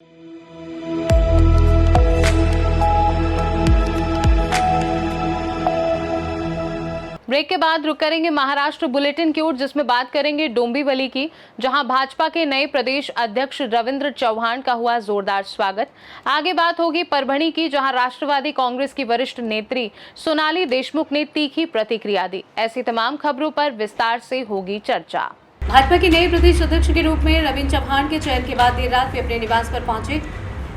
Break के बाद रुक करेंगे महाराष्ट्र बुलेटिन की ओर, जिसमें बात करेंगे डोंबिवली की, जहां भाजपा के नए प्रदेश अध्यक्ष रविंद्र चौहान का हुआ जोरदार स्वागत। आगे बात होगी परभणी की, जहां राष्ट्रवादी कांग्रेस की वरिष्ठ नेत्री सोनाली देशमुख ने तीखी प्रतिक्रिया दी। ऐसी तमाम खबरों पर विस्तार से होगी चर्चा। भाजपा के नए प्रदेश अध्यक्ष के रूप में रविंद्र चौहान के चयन के बाद देर रात वे अपने निवास पर पहुंचे।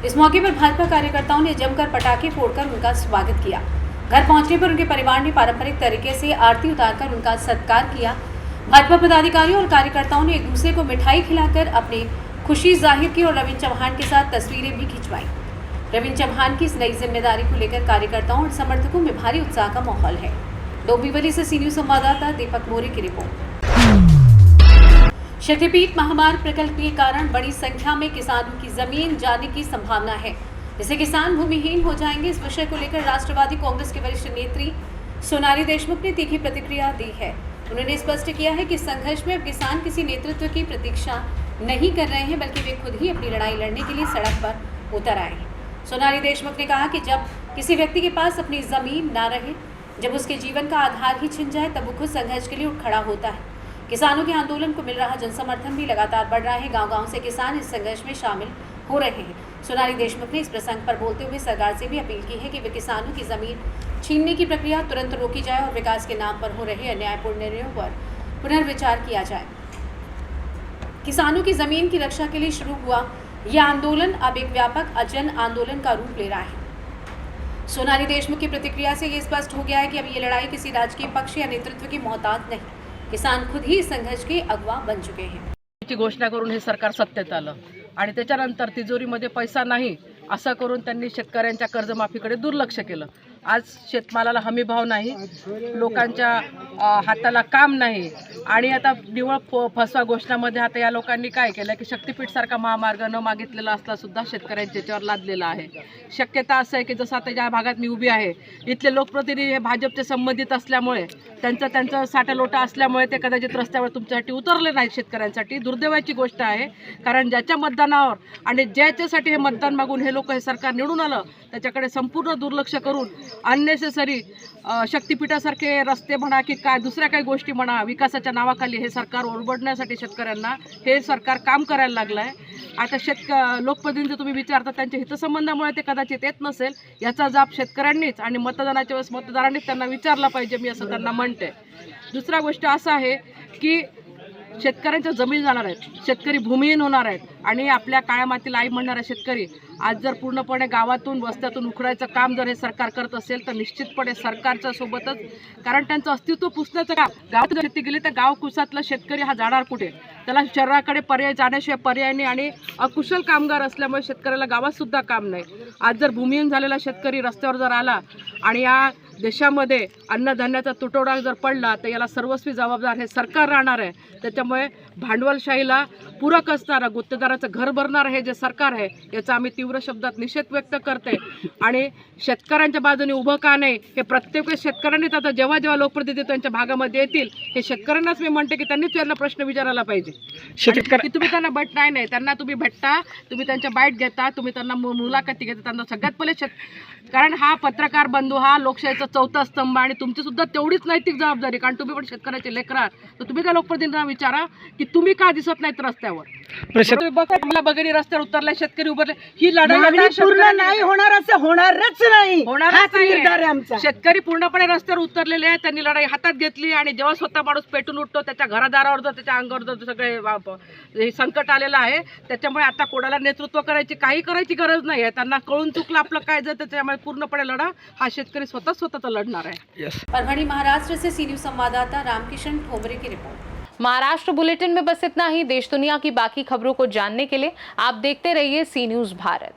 इस मौके पर भाजपा कार्यकर्ताओं ने जमकर पटाखे फोड़कर उनका स्वागत किया। घर पहुंचने पर उनके परिवार ने पारंपरिक तरीके से आरती उतारकर उनका सत्कार किया। भाजपा पदाधिकारियों और कार्यकर्ताओं ने एक दूसरे को मिठाई खिलाकर अपनी खुशी जाहिर की और रविंद्र चौहान के साथ तस्वीरें भी खिंचवाई। रविंद्र चौहान की इस नई जिम्मेदारी को लेकर कार्यकर्ताओं और समर्थकों में भारी उत्साह का माहौल है। डोंबिवली से सी न्यूज संवाददाता दीपक मोरे की रिपोर्ट। शक्तिपीठ महामार्ग प्रकल्प के कारण बड़ी संख्या में किसानों की जमीन जाने की संभावना है, जिससे किसान भूमिहीन हो जाएंगे। इस विषय को लेकर राष्ट्रवादी कांग्रेस के वरिष्ठ नेत्री सोनाली देशमुख ने तीखी प्रतिक्रिया दी है। उन्होंने स्पष्ट किया है कि संघर्ष में अब किसान किसी नेतृत्व की प्रतीक्षा नहीं कर रहे हैं, बल्कि वे खुद ही अपनी लड़ाई लड़ने के लिए सड़क पर उतर आए हैं। सोनाली देशमुख ने कहा कि जब किसी व्यक्ति के पास अपनी जमीन ना रहे, जब उसके जीवन का आधार ही छिन जाए, तब वो खुद संघर्ष के लिए उठ खड़ा होता है। किसानों के आंदोलन को मिल रहा जन समर्थन भी लगातार बढ़ रहा है। गांव-गांव से किसान इस संघर्ष में शामिल हो रहे हैं। सोनाली देशमुख ने इस प्रसंग पर बोलते हुए सरकार से भी अपील की है कि वे किसानों की जमीन छीनने की प्रक्रिया तुरंत रोकी जाए और विकास के नाम पर हो रहे अन्यायपूर्ण निर्णयों पर पुनर्विचार किया जाए। किसानों की जमीन की रक्षा के लिए शुरू हुआ यह आंदोलन अब एक व्यापक अजन आंदोलन का रूप ले रहा है। सोनाली देशमुख की प्रतिक्रिया से ये स्पष्ट हो गया है कि अब ये लड़ाई किसी राजकीय पक्ष या नेतृत्व की मोहताज नहीं, किसान खुद ही संघर्ष के अगवा बन चुके हैं। ची घोषणा करून हे सरकार सत्तेत आलं आणि त्याच्यानंतर तिजोरीमध्ये पैसा नाही असं करून त्यांनी शेतकऱ्यांच्या कर्जमाफीकडे दुर्लक्ष केलं। आज शेतमालाला हमीभाव नाही, लोकांच्या हाताला काम नाही आणि आता निवळ फसवा घोषणामध्ये आता या लोकांनी काय केलं की शक्तिपीठसारखा महामार्ग न मागितलेला असता सुद्धा शेतकऱ्यांच्या याच्यावर लादलेला आहे। शक्यता असं आहे की जसं आता ज्या भागात मी उभी आहे, इथले लोकप्रतिनिधी हे भाजपचे संबंधित असल्यामुळे त्यांचा साठालोटा असल्यामुळे ते कदाचित रस्त्यावर तुमच्यासाठी उतरले नाहीत। शेतकऱ्यांसाठी दुर्दैवाची गोष्ट आहे, कारण ज्याच्या मतदानावर आणि ज्याच्यासाठी हे मतदान मागून हे लोक हे सरकार निवडून आलं त्याच्याकडे संपूर्ण दुर्लक्ष करून अननेसेसरी शक्तिपीठासारखे रस्ते म्हणा की काय दुसऱ्या काही गोष्टी म्हणा विकासाच्या नावाखाली हे सरकार ओरबडण्यासाठी शेतकऱ्यांना हे सरकार काम करायला लागलं आहे। आता लोकप्रतिनिधी तुम्ही विचारता त्यांच्या हितसंबंधामुळे ते कदाचित येत नसेल, याचा जाब शेतकऱ्यांनीच आणि मतदानाच्या वेळेस मतदारांनीच त्यांना विचारला पाहिजे, मी असं त्यांना म्हणते। दुसरा गोष्ट असं आहे की शेतकऱ्यांच्या जमीन जाणार आहेत, शेतकरी भूमिहीन होणार आहेत आणि आपल्या काळ्या मातीला आई म्हणणारा शेतकरी आज जर पूर्णपणे गावातून वस्त्यातून उखडायचं काम जर हे सरकार करत असेल तर निश्चितपणे सरकारच्या सोबतच, कारण त्यांचं अस्तित्व पुसण्याचं काम गावात जर शेती गेली तर गाव कुसातला शेतकरी हा जाणार कुठे, त्याला शहराकडे पर्याय जाण्याशिवाय पर्याय नाही आणि अकुशल कामगार असल्यामुळे शेतकऱ्याला गावात सुद्धा काम नाही। आज जर भूमिहीन झालेला शेतकरी रस्त्यावर जर आला आणि या देशामध्ये अन्नधान्याचा तुटवडा जर पडला तर याला सर्वस्वी जबाबदार हे सरकार राहणार आहे। त्याच्यामुळे भांडवलशाहीला पूरक असणारं गुत्तेदाराचं घर भरणारं हे जे सरकार आहे याचा आम्ही तीव्र शब्दात निषेध व्यक्त करते आणि शेतकऱ्यांच्या बाजूने उभं का नाही हे प्रत्येक शेतकऱ्यांनीच आता जेव्हा जेव्हा लोकप्रतिनिधी त्यांच्या भागामध्ये येतील हे शेतकऱ्यांनाच मी म्हणते की त्यांनीच त्यांना प्रश्न विचारायला पाहिजे की तुम्ही त्यांना नाही त्यांना तुम्ही भेटता, तुम्ही त्यांच्या बाईट घेता, तुम्ही त्यांना मुलाखती घेता, त्यांना सगळ्यात पहिले कारण हा पत्रकार बंधू हा लोकशाहीचा चौथा स्तंभ आणि तुमची सुद्धा तेवढीच नैतिक जबाबदारी, कारण तुम्ही पण शेतकऱ्याचे लेकर आहात, तर तुम्ही त्या लोकप्रतिनिधींना विचारा की तुम्ही का दिसत नाहीत रस्त्यावर। मला बघितली रस्त्यावर उतरला शेतकरी उभरले, ही लढाई पूर्ण नाही होणार, असं होणारच नाही, होणारच नाही। शेतकरी पूर्णपणे रस्त्यावर उतरलेले आहेत, त्यांनी लढाई हातात घेतली आणि जेव्हा स्वतः माणूस पेटून उठतो त्याच्या घरादारावर जर त्याच्या अंगावर जर सगळे संकट आलेलं आहे, त्याच्यामुळे आता कोणाला नेतृत्व करायची गरज नाही आहे। त्यांना कळून चुकलं आपलं काय जर, त्याच्यामुळे पूर्णपणे लढा हा शेतकरी स्वतःचा लढणार आहे। परभणी महाराष्ट्र से सी न्यूज संवाददाता रामकिशन ठोमरे की रिपोर्ट। महाराष्ट्र बुलेटिन में बस इतना ही। देश दुनिया की बाकी खबरों को जानने के लिए आप देखते रहिए सी न्यूज भारत।